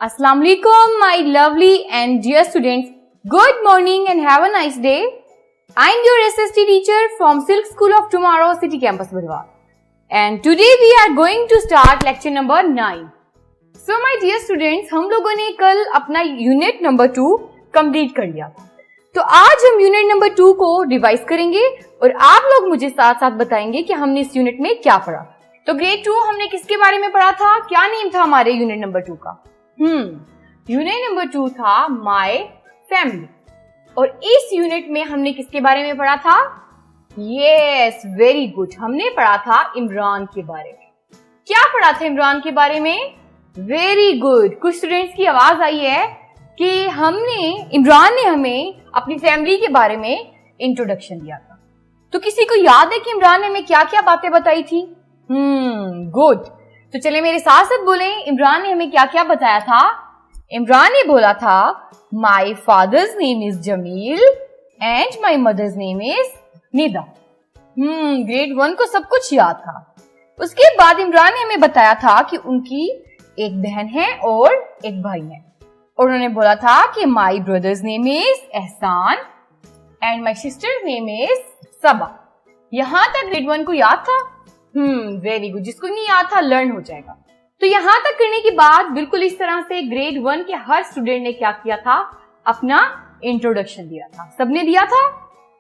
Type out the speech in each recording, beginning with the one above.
Assalamu alaikum, my lovely and dear students. Good morning and have a nice day. I am your SST teacher from Silk School of Tomorrow, City Campus, Bhalwal. And today we are going to start lecture number 9. So my dear students, हम लोगों ने कल अपना unit number 2 complete कर लिया था. तो आज हम यूनिट नंबर 2 को रिवाइज करेंगे और आप लोग मुझे साथ साथ बताएंगे कि हमने इस यूनिट में क्या पढ़ा. तो ग्रेड 2 हमने किसके बारे में पढ़ा था, क्या नेम था हमारे यूनिट नंबर 2 का? यूनिट नंबर 2 था माय फैमिली. और इस यूनिट में हमने किसके बारे में पढ़ा था? यस, वेरी गुड, हमने पढ़ा था इमरान के बारे में. क्या पढ़ा था इमरान के बारे में? Very good. कुछ स्टूडेंट्स की आवाज आई है कि इमरान ने हमें अपनी फैमिली के बारे में इंट्रोडक्शन दिया था. तो किसी को याद है कि इमरान ने हमें क्या क्या बातें बताई थी? गुड. तो चले मेरे साथ साथ बोलें, इमरान ने हमें क्या क्या बताया था? इमरान ने बोला था my father's name is Jamil and my mother's name is Nida. Grade 1 को सब कुछ याद था. उसके बाद इमरान ने हमें बताया था कि उनकी एक बहन है और एक भाई है. और उन्होंने बोला था कि my brother's name is Ehsan and my sister's name is Saba. यहां तक ग्रेड 1 को याद था? Very good. जिसको नहीं याद था लर्न हो जाएगा. तो यहां तक करने के बाद बिल्कुल इस तरह से ग्रेड 1 के हर स्टूडेंट ने क्या किया था? अपना इंट्रोडक्शन दिया था. सबने दिया था?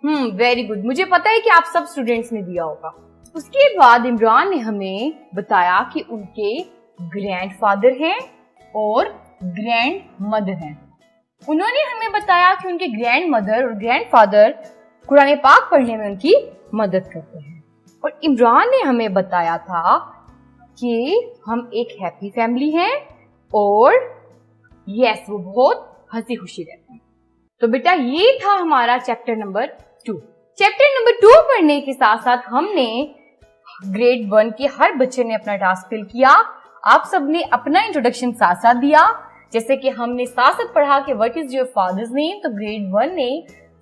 Very good. मुझे पता है कि आप सब स्टूडेंट्स ने दिया होगा. उसके बाद इमरान ने हमें बताया कि उनके ग्रैंडफादर हैं और ग्रैंड मदर हैं. उन्होंने हमें बताया कि उनके ग्रैंड मदर और ग्रैंडफादर कुरान पाक पढ़ने में उनकी मदद करते हैं. और इमरान ने हमें बताया था कि हम एक हैप्पी फैमिली हैं और यस, वो बहुत हंसी खुशी रहते हैं. तो बेटा ये था हमारा चैप्टर नंबर 2. चैप्टर नंबर 2 पढ़ने के साथ साथ हमने ग्रेड 1 के हर बच्चे ने अपना टास्क फिल किया. आप सबने अपना इंट्रोडक्शन साथ साथ दिया. जैसे कि हमने साथ साथ पढ़ा कि what is your father's name. तो ग्रेड 1 ने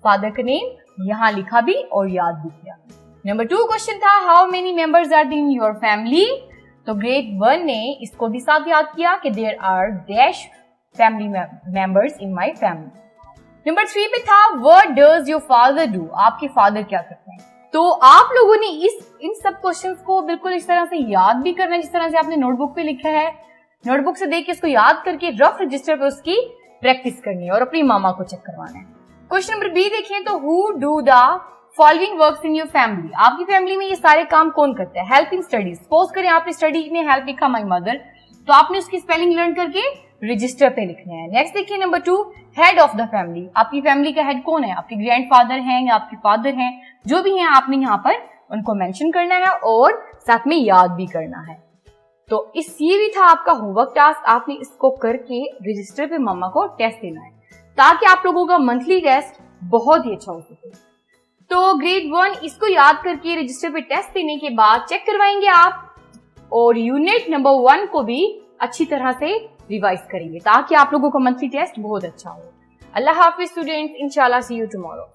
फादर का नेम यहाँ लिखा भी और याद भी किया. नंबर 2 क्वेश्चन था how many members are in your family. तो ग्रेड 1 ने इसको भी साथ याद किया कि there are dash family members in my family. Number 3 पे था what does your father do. आपके फादर क्या करते हैं? तो आप लोगों ने इन सब क्वेश्चंस को बिल्कुल इस तरह से याद भी करना है जिस तरह से आपने नोटबुक पे लिखा है. नोटबुक से देख के इसको याद करके रफ रजिस्टर पे उसकी प्रैक्टिस करनी है और अपनी मामा को चेक करवाना है. क्वेश्चन नंबर बी देखें तो who do the following works in your family. आपकी फैमिली में ये सारे काम कौन करते हैं? Help in studies. सपोज करें आपने स्टडी में हेल्प लिखा माई मदर, तो आपने उसकी स्पेलिंग लर्न करके रजिस्टर पे लिखने हैं. नेक्स्ट देखिए number 2 head of the family. आपकी फैमिली का हेड कौन है? आपके ग्रैंडफादर हैं या आपके फादर हैं, जो भी हैं आपने यहाँ पर उनको मेंशन करना है और साथ में याद भी करना है. तो ये भी था आपका होमवर्क टास्क. आपने इसको करके रजिस्टर पे मम्मा को टेस्ट देना है ताकि आप लोगों का मंथली टेस्ट बहुत ही अच्छा हो सके. तो ग्रेड 1 इसको याद करके रजिस्टर पे टेस्ट देने के बाद चेक करवाएंगे आप और यूनिट नंबर 1 को भी अच्छी तरह से रिवाइज करेंगे ताकि आप लोगों का मंथली टेस्ट बहुत अच्छा हो. अल्लाह हाफिज स्टूडेंट्स, इंशाल्लाह सी यू टुमारो.